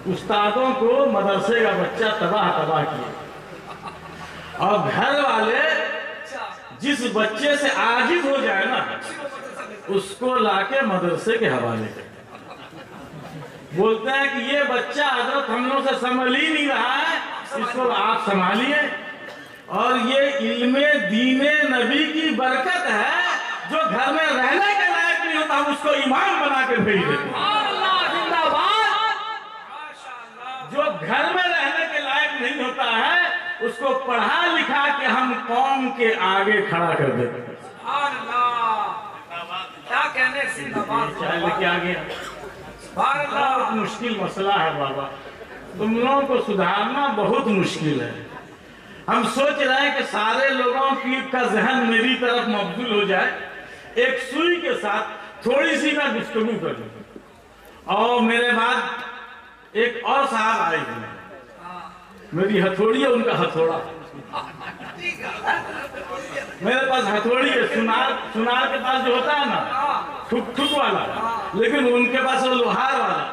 उस्तादों को मदरसे का बच्चा तबाह तबाह किया, और घर वाले जिस बच्चे से आजिज हो जाए ना उसको लाके मदरसे के हवाले कर बोलते हैं कि ये बच्चा हजरत हम लोग से संभल ही नहीं रहा है, इसको आप संभालिए। और ये इल्मे दीने नबी की बरकत है, जो घर में रहने के लायक नहीं होता उसको इमाम बना के भेज देते हैं। जो घर में रहने के लायक नहीं होता है उसको पढ़ा लिखा के हम कौम के आगे खड़ा कर देते हैं। क्या कहने लेके आ गया। बहुत मुश्किल मसला है बाबा, तुम लोगों को सुधारना बहुत मुश्किल है। हम सोच रहे हैं कि सारे लोगों की का जहन मेरी तरफ मबजूल हो जाए, एक सुई के साथ थोड़ी सी मैं गुफ्तगू कर लूं। और मेरे बाद एक और साहब आए हैं, मेरी हथौड़ी है उनका हथौड़ा, मेरे पास हथौड़ी है, सुनार के पास जो होता है ना ठुक ठुक वाला, लेकिन उनके पास वो लोहार वाला।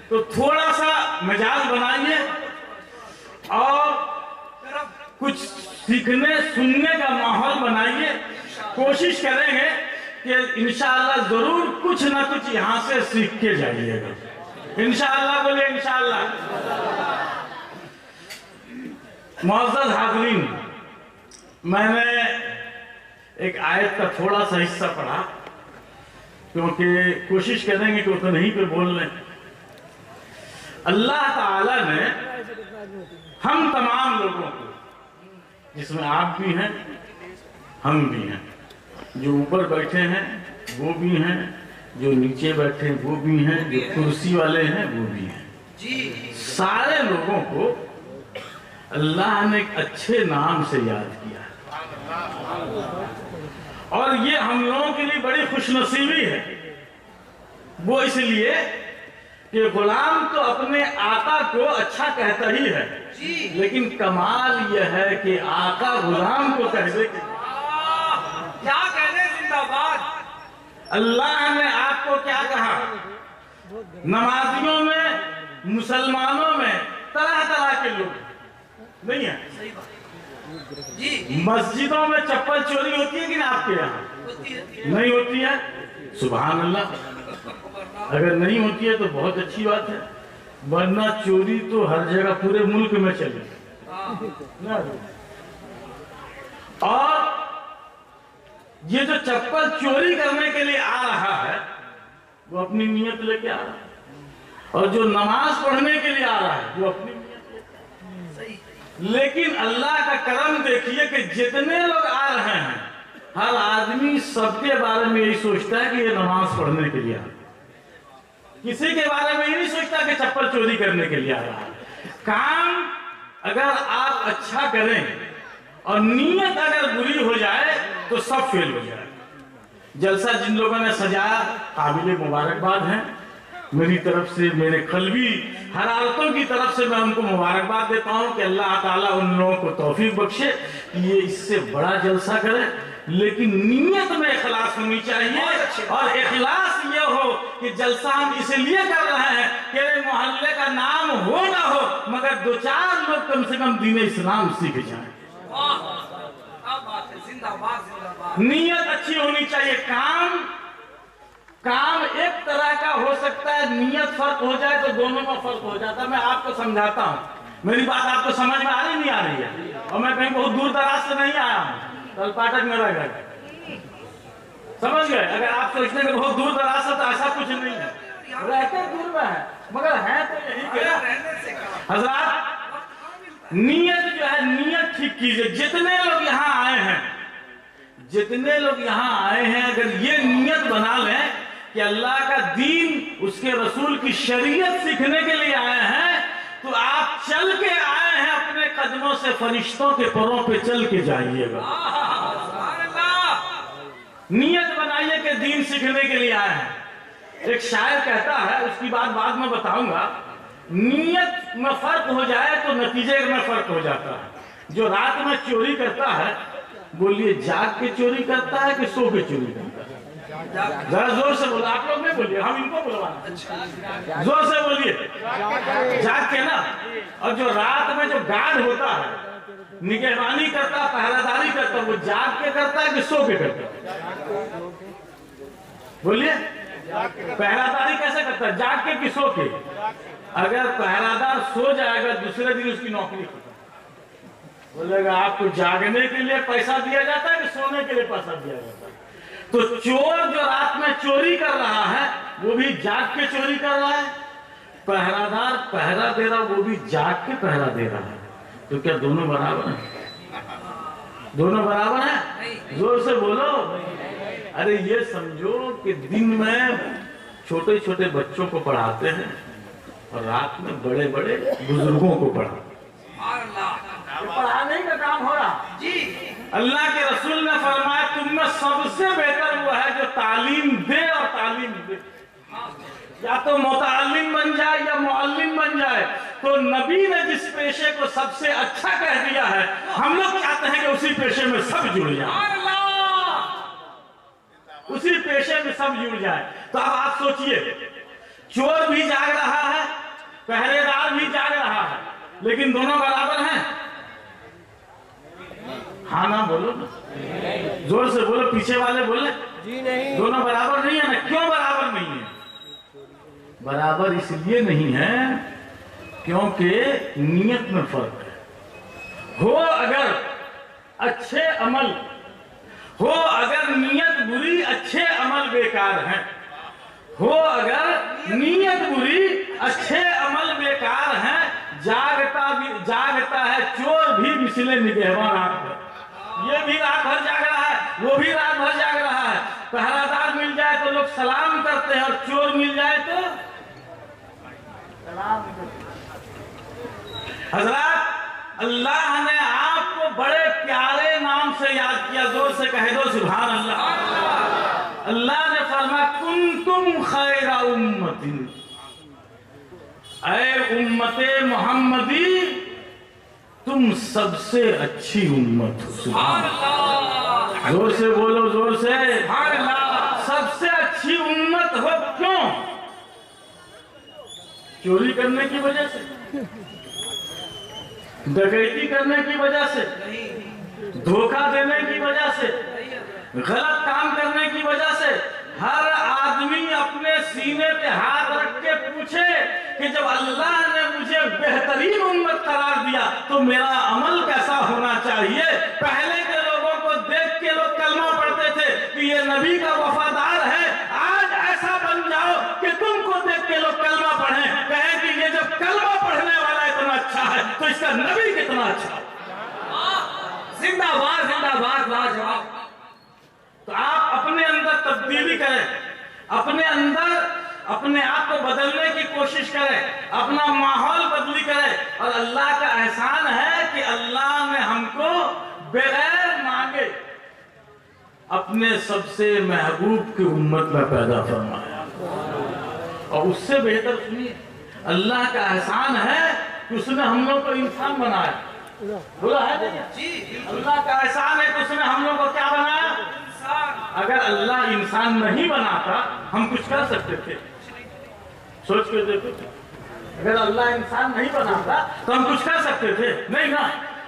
तो थोड़ा सा मिजाज बनाइए और कुछ सीखने सुनने का माहौल बनाइए। कोशिश करेंगे कि इंशाअल्लाह जरूर कुछ ना कुछ यहाँ से सीख के जाइएगा। इंशाअल्लाह बोले इंशाअल्लाह। मुअज़्ज़ज़ हाज़रीन, मैंने एक आयत का थोड़ा सा हिस्सा पढ़ा, क्योंकि कोशिश करेंगे कि उतना ही पे बोल लें। अल्लाह ताला ने हम तमाम लोगों को, जिसमें आप भी हैं हम भी हैं, जो ऊपर बैठे हैं वो भी हैं, जो नीचे बैठे हैं वो भी हैं, जो कुर्सी वाले हैं वो भी हैं, सारे लोगों को अल्लाह ने एक अच्छे नाम से याद किया। और ये हम लोगों के लिए बड़ी खुशनसीबी है। वो इसलिए कि गुलाम तो अपने आका को अच्छा कहता ही है, लेकिन कमाल यह है कि आका गुलाम को कह दे कि क्या कहने जिंदाबाद। अल्लाह ने आपको क्या कहा? नमाजियों में, मुसलमानों में तरह तरह के लोग नहीं है। मस्जिदों में चप्पल चोरी होती है कि ना आपके यहाँ? नहीं होती है। सुभान अल्लाह। अगर नहीं होती है तो बहुत अच्छी बात है, वरना चोरी तो हर जगह पूरे मुल्क में चले। और ये जो चप्पल चोरी करने के लिए आ रहा है वो अपनी नियत लेके आ रहा है, और जो नमाज पढ़ने के लिए आ रहा है वो अपनी नियत लेके आ रहा है। लेकिन अल्लाह का करम देखिए कि जितने लोग आ रहे हैं हर आदमी सबके बारे में यही सोचता है कि ये नमाज पढ़ने के लिए आ रहा है। किसी के बारे में ये नहीं सोचता कि चप्पल चोरी करने के लिए आ रहा है। काम अगर आप अच्छा करें और नीयत अगर बुरी हो जाए तो सब फेल हो जाए। जलसा जिन लोगों ने सजाया काबिल मुबारकबाद है, मेरी तरफ से, मेरे कल्बी हरारतों की तरफ से मैं उनको मुबारकबाद देता हूं कि अल्लाह ताला उन लोगों को तौफीक बख्शे कि ये इससे बड़ा जलसा करे। लेकिन नीयत में इखलास होनी चाहिए, और इखलास ये हो कि जलसा हम इसलिए कर रहे हैं कि मोहल्ले का नाम हो ना हो, मगर दो चार लोग कम से कम दीन इस्लाम सीख जाएं। नीयत अच्छी होनी चाहिए। काम एक तरह का हो सकता है, नियत फर्क हो जाए तो दोनों में फर्क हो जाता है। मैं आपको समझाता हूँ, मेरी बात आपको समझ में आ रही नहीं आ रही है? और मैं कहीं बहुत दूर दराज से नहीं आया हूँ, तलपाटक मेरा घर, समझ गए? अगर आप सोचते हैं बहुत दूर दराज से, तो ऐसा कुछ नहीं है, रहते दूर में है मगर है तो यही। हजरात, नियत जो है, नियत ठीक कीजिए। जितने लोग यहाँ आए हैं, जितने लोग यहाँ आए हैं, अगर ये नियत बना लें कि अल्लाह का दीन, उसके रसूल की शरीयत सीखने के लिए आए हैं, तो आप चल के आए हैं, अपने कदमों से फरिश्तों के पैरों पे चल के जाइएगा। नियत बनाइए कि दीन सीखने के लिए आए हैं। एक शायर कहता है, उसकी बात बाद में बताऊंगा, नियत में फर्क हो जाए तो नतीजे में फर्क हो जाता है। जो रात में चोरी करता है, बोलिए जाग के चोरी करता है कि सो के चोरी करता है? जरा जोर से बोलो, आप लोग नहीं बोलिए, हम इनको बुलवाना, जोर से बोलिए। जाग के ना। और जो रात में जो गार्ड होता है, निगहबानी करता, पहरादारी करता, वो जाग के करता है कि सो के करता है? बोलिए, पहरादारी कैसे करता है, जाग के कि सो के? अगर पहरादार सो जाएगा दूसरे दिन उसकी नौकरी खत्म। बोलेगा आपको जागने के लिए पैसा दिया जाता है कि सोने के लिए पैसा दिया जाता है? तो चोर जो रात में चोरी कर रहा है वो भी जाग के चोरी कर रहा है, पहरादार पहरा दे रहा वो भी जाग के पहरा दे रहा है। तो क्या दोनों बराबर हैं? दोनों बराबर हैं? जोर से बोलो। अरे ये समझो कि दिन में छोटे छोटे बच्चों को पढ़ाते हैं और रात में बड़े बड़े बुजुर्गों को पढ़ाते हैं। पढ़ाने का काम हो रहा जी। अल्लाह के रसूल ने फरमाया तुम में सबसे बेहतर वो है जो तालीम दे और तालीम दे। या तो मुताल्लिम बन जाए या मुअल्लिम बन जाए। तो नबी ने जिस पेशे को सबसे अच्छा कह दिया है, हम लोग चाहते हैं कि उसी पेशे में सब जुड़ जाए, उसी पेशे में सब जुड़ जाए। तो अब आप सोचिए, चोर भी जाग रहा है, पहरेदार भी जाग रहा है, लेकिन दोनों बराबर हैं? हाँ ना बोलो ना, जोर से बोलो, पीछे वाले बोले जी नहीं। दोनों बराबर नहीं है ना। क्यों बराबर नहीं है? बराबर इसलिए नहीं है क्योंकि नियत में फर्क है। हो अगर अच्छे अमल हो, अगर नियत बुरी, अच्छे अमल बेकार हैं। हो अगर नियत बुरी, अच्छे अमल बेकार हैं। जागता है चोर भी मिसले निगहबान रात भर, ये भी रात भर जाग रहा है, वो भी रात भर जाग रहा है। पहरादार मिल जाए तो लोग सलाम करते हैं और चोर मिल जाए तो सलाम करते हैं। हजरत, अल्लाह ने आपको बड़े प्यारे नाम से याद किया, जोर से कह दो सुभान अल्लाह। अल्लाह ने फरमाया कुंतुम खैरा उम्मतिन, ऐ उम्मते मोहम्मदी तुम सबसे अच्छी उम्मत हो। सुभान अल्लाह, जोर से बोलो, जोर से सुभान अल्लाह। सबसे अच्छी उम्मत हो क्यों? चोरी करने की वजह से, डकैती करने की वजह से, धोखा देने की वजह से, गलत काम करने की वजह से। हर आदमी अपने सीने पे हाथ रख के पूछे कि जब अल्लाह ने मुझे बेहतरीन उम्मत करार दिया तो मेरा अमल कैसा होना चाहिए। पहले के लोगों को देख के लोग कलमा पढ़ते थे कि ये नबी का वफादार है। आज ऐसा बन जाओ कि तुमको देख के लोग कलमा पढ़े, कहे कि ये जब कलमा पढ़ने वाला इतना अच्छा है तो इसका नबी कितना अच्छा है। जिंदाबाद जिंदाबाद, लाजवाब। तो आप अपने अंदर तब्दीली करें, अपने अंदर अपने आप को बदलने की कोशिश करें, अपना माहौल बदली करें। और अल्लाह का एहसान है कि अल्लाह ने हमको बगैर मांगे अपने सबसे महबूब की उम्मत में पैदा फरमाया। और उससे बेहतर सुनिए, अल्लाह का एहसान है कि उसने हम लोग को इंसान बनाया। बोला है जी, अल्लाह का एहसान है कि उसने हम लोग को क्या बनाया? अगर अल्लाह इंसान नहीं बनाता हम कुछ कर सकते थे? सोच के देखो, अगर अल्लाह इंसान नहीं बनाता तो हम कुछ कर सकते थे? नहीं ना।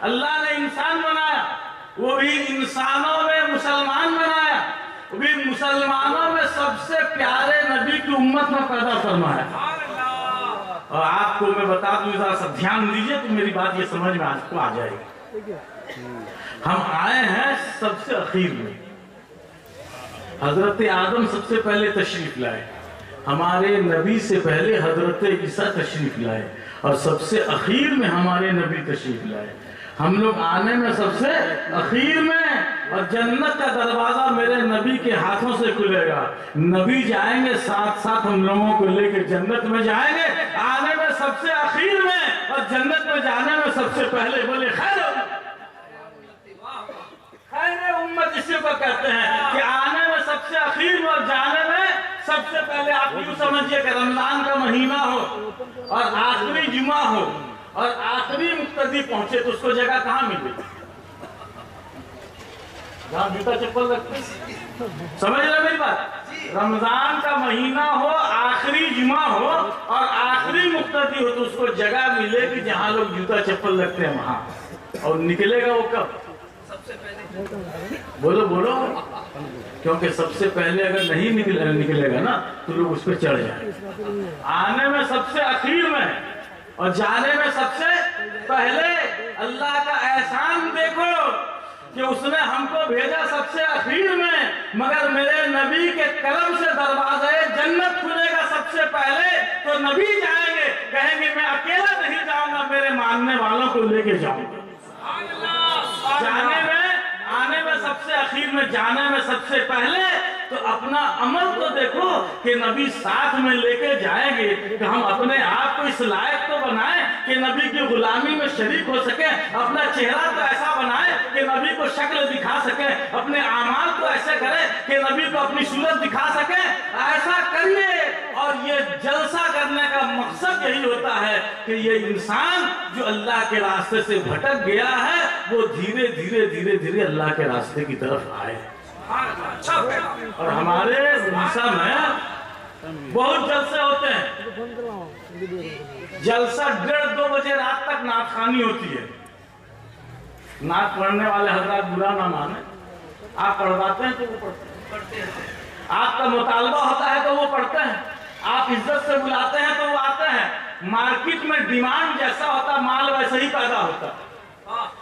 अल्लाह ने इंसान बनाया, वो भी इंसानों में मुसलमान बनाया, वो भी मुसलमानों में सबसे प्यारे नबी की उम्मत में पैदा फरमाया। और आपको मैं बता दूं, जरा सा ध्यान दीजिए तो मेरी बात ये समझ में आपको आ जाएगी। हम आए हैं सबसे अखीर में। हजरत आदम सबसे पहले तशरीफ लाए, हमारे नबी से पहले हजरत ईसा तशरीफ लाए, और सबसे अखीर में हमारे नबी तशरीफ लाए। हम लोग आने में सबसे अखीर में, और जन्नत का दरवाजा मेरे नबी के हाथों से खुलेगा। नबी जाएंगे साथ साथ हम लोगों को लेकर जन्नत में जाएंगे, आने में सबसे अखीर में और जन्नत में जाने में सबसे पहले। बोले खैर उम्मत इसी को कहते हैं कि आने में सबसे अखीर में और जाने में सबसे पहले। आप यूं समझिए कि रमजान का महीना हो और आखिरी जुमा हो और आखिरी मुक्तदी पहुंचे तो उसको जगह कहाँ मिले? जहाँ जूता चप्पल रखते हैं। समझ रहे मेरी बात? रमजान का महीना हो, आखिरी जुमा हो और आखिरी मुक्तदी हो, तो उसको जगह मिले कि जहाँ लोग जूता चप्पल रखते हैं वहां। और निकलेगा वो कब? सबसे पहले बोलो बोलो, क्योंकि सबसे पहले अगर नहीं निकलेगा ना तो लोग उस पर चढ़ जाए। आने में सबसे आखिर में और जाने में सबसे पहले। अल्लाह का एहसान देखो कि उसने हमको भेजा सबसे आखिर में, मगर मेरे नबी के करम से दरवाजे जन्नत खुलेगा सबसे पहले। तो नबी जाएंगे, कहेंगे मैं अकेला नहीं जाऊंगा, मेरे मानने वालों को लेके जाऊंगा। जाने में, आने में सबसे आखिर में, जाने में सबसे पहले। तो अपना अमल तो देखो कि नबी साथ में लेके जाएंगे, कि हम अपने आप को इस लायक तो बनाएं कि नबी की गुलामी में शरीक हो सके। अपना चेहरा तो ऐसा बनाए कि नबी को शक्ल दिखा सके, अपने आमाल को ऐसे करें कि नबी को अपनी सूरत दिखा सके। ऐसा करिए। और ये जलसा करने का मकसद यही होता है कि ये इंसान जो अल्लाह के रास्ते से भटक गया है वो धीरे धीरे धीरे धीरे अल्लाह के रास्ते की तरफ आए। और हमारे उड़ीसा में बहुत जलसे होते हैं। जलसा 1:30-2 बजे रात तक नात खानी होती है। नात पढ़ने वाले हजरात बुरा ना माने, आप पढ़वाते हैं तो वो पढ़ते हैं, आपका मुतालबा होता है तो वो पढ़ते हैं, आप इज्जत से बुलाते हैं तो वो आते हैं। मार्केट में डिमांड जैसा होता माल वैसे ही पैदा होता।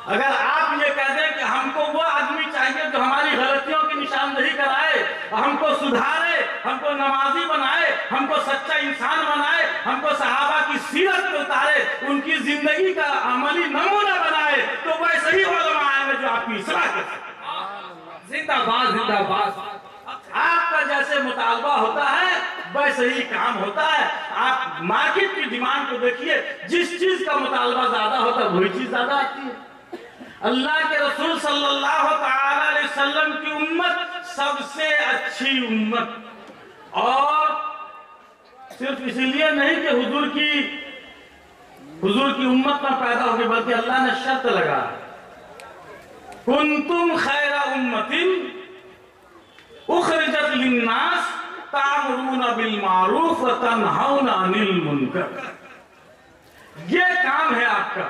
अगर आप ये कह दें कि हमको वो आदमी चाहिए जो हमारी गलतियों की निशानदेही कराए, हमको सुधारे, हमको नमाजी बनाए, हमको सच्चा इंसान बनाए, हमको सहाबा की सीरत में उतारे, उनकी जिंदगी का अमली नमूना बनाए, तो वैसे ही उलमा आएंगे जो आपकी इस्लाह कर। जिंदाबाद जिंदाबाद। आपका जैसे मुतालबा होता है वैसे ही काम होता है। आप मार्केट की डिमांड को देखिए, जिस चीज का मुतालबा ज्यादा होता है वही चीज ज्यादा आती है। अल्लाह के रसूल सल्लल्लाहु ताला अलैहि वसल्लम की उम्मत सबसे अच्छी उम्मत, और सिर्फ इसीलिए नहीं कि हुजूर की उम्मत में पैदा होगी, बल्कि अल्लाह ने शर्त लगा, कुंतुम खैरा उम्मतिन उखरिजत लिन्नास तामुरूना बिल मारूफ व तनहाउना अनिल मुनकर। ये काम है आपका।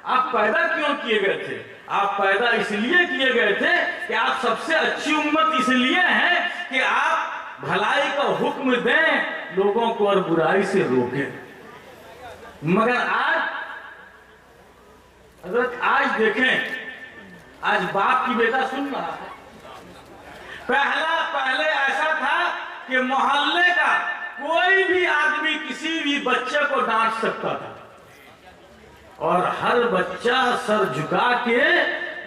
आप पैदा क्यों किए गए थे? आप पैदा इसलिए किए गए थे कि आप सबसे अच्छी उम्मत इसलिए हैं कि आप भलाई का हुक्म दें लोगों को और बुराई से रोकें। मगर आज देखें, आज बाप की बेटा सुन रहा है। पहले ऐसा था कि मोहल्ले का कोई भी आदमी किसी भी बच्चे को डांट सकता था और हर बच्चा सर झुका के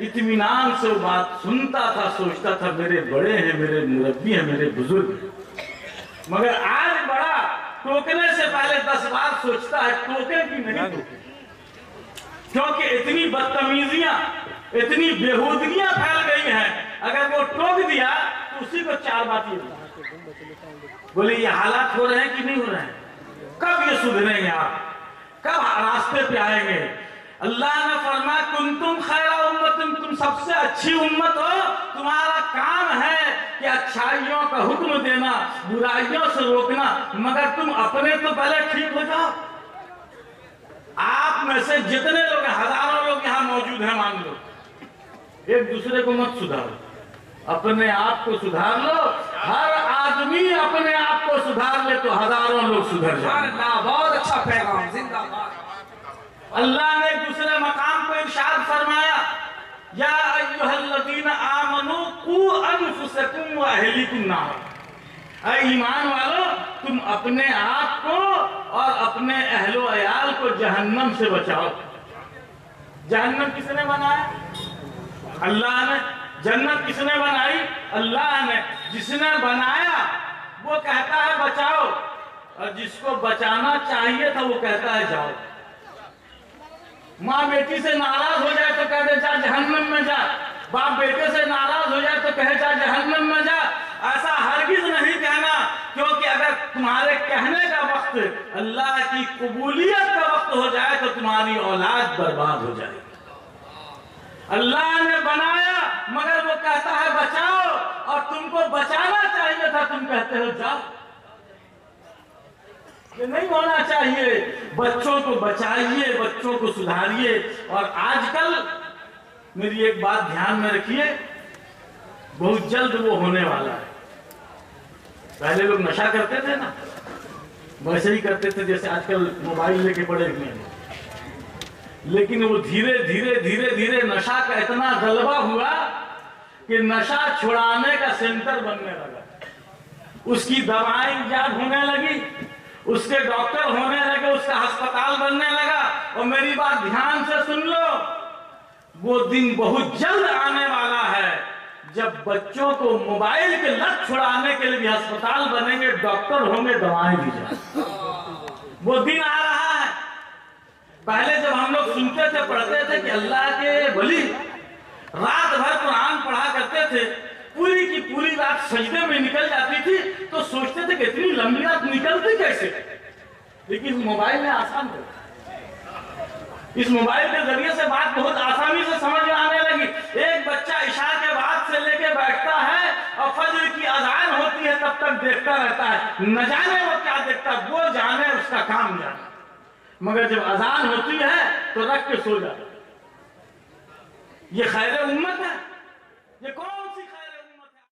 इत्मीनान से वो बात सुनता था, सोचता था मेरे बड़े हैं, मेरे मुरब्बी हैं, मेरे बुजुर्ग हैं। मगर आज बड़ा टोकने से पहले 10 बार सोचता है टोके कि नहीं टोके, क्योंकि इतनी बदतमीजियां, इतनी बेहूदगियां फैल गई हैं। अगर वो टोक दिया तो उसी को 4 बात ये बोले, ये हालात हो रहे हैं कि नहीं हो रहे हैं, कब ये सुधरेंगे, आप कब रास्ते पे आएंगे। अल्लाह ने फरमाया कुंतुम खैरा उम्मतिन, तुम सबसे अच्छी उम्मत हो। तुम्हारा काम है कि अच्छाइयों का हुक्म देना, बुराइयों से रोकना, मगर तुम अपने तो पहले ठीक हो जाओ। आप में से जितने लोग, हजारों लोग यहाँ मौजूद हैं, मान लो, एक दूसरे को मत सुधारो, अपने आप को सुधार लो। हर आदमी अपने आप को सुधार ले तो हजारों लोग सुधर जाए। बहुत अच्छा पैगाम। जिंदाबाद। अल्लाह ने दूसरे मकाम को इरशाद फरमाया, या अय्युहल्लज़ीना आमनू कू अनफुसकुम व अहलीकुम नार। ऐ ईमान वालों, तुम अपने आप को और अपने अहलो अयाल को जहन्नम से बचाओ। जहन्नम किसने बनाया? अल्लाह ने। जन्नत किसने बनाई? अल्लाह ने। जिसने बनाया वो कहता है बचाओ, और जिसको बचाना चाहिए था वो कहता है जाओ। माँ बेटी से नाराज हो जाए तो कहते जा जहन्नम में जा, बाप बेटे से नाराज हो जाए तो कहे जा जहन्नम में जा। ऐसा हरगिज नहीं कहना, क्योंकि अगर तुम्हारे कहने का वक्त अल्लाह की कबूलियत का वक्त हो जाए तो तुम्हारी औलाद बर्बाद हो जाएगी। अल्लाह ने बनाया मगर वो कहता है बचाओ, और तुमको बचाना चाहिए था, तुम कहते हो जाओ। ये नहीं होना चाहिए। बच्चों को बचाइए, बच्चों को सुधारिए। और आजकल मेरी एक बात ध्यान में रखिए, बहुत जल्द वो होने वाला है। पहले लोग नशा करते थे ना, वैसे ही करते थे जैसे आजकल मोबाइल लेके पड़े हुए हैं, लेकिन वो धीरे धीरे धीरे धीरे नशा का इतना गलबा हुआ कि नशा छुड़ाने का सेंटर बनने लगा। उसकी दवाएं इजाद होने लगी, उसके डॉक्टर होने लगे, उसका अस्पताल बनने लगा। और मेरी बात ध्यान से सुन लो, वो दिन बहुत जल्द आने वाला है जब बच्चों को मोबाइल के लत छुड़ाने के लिए भी अस्पताल बनेंगे, डॉक्टर होंगे, दवाएं दी जाएंगी। वो दिन आ रहा है। पहले जब हम लोग सुनते थे, पढ़ते थे कि अल्लाह के वली रात भर कुरान पढ़ा करते थे, पूरी की पूरी रात सजदे में निकल जाती थी, तो सोचते थे कि इतनी लंबी रात निकलती कैसे। लेकिन मोबाइल में आसान हो, इस मोबाइल के जरिए से बात बहुत आसानी से समझ में आने लगी। एक बच्चा इशा के बाद से लेके बैठता है और फजर की अजान होती है तब तक देखता रहता है, न जाने वो क्या देखता, वो जाने, उसका काम जाने। मगर जब अजान होती है तो रख के सो जाता। ये खैर उम्मत है, ये कौन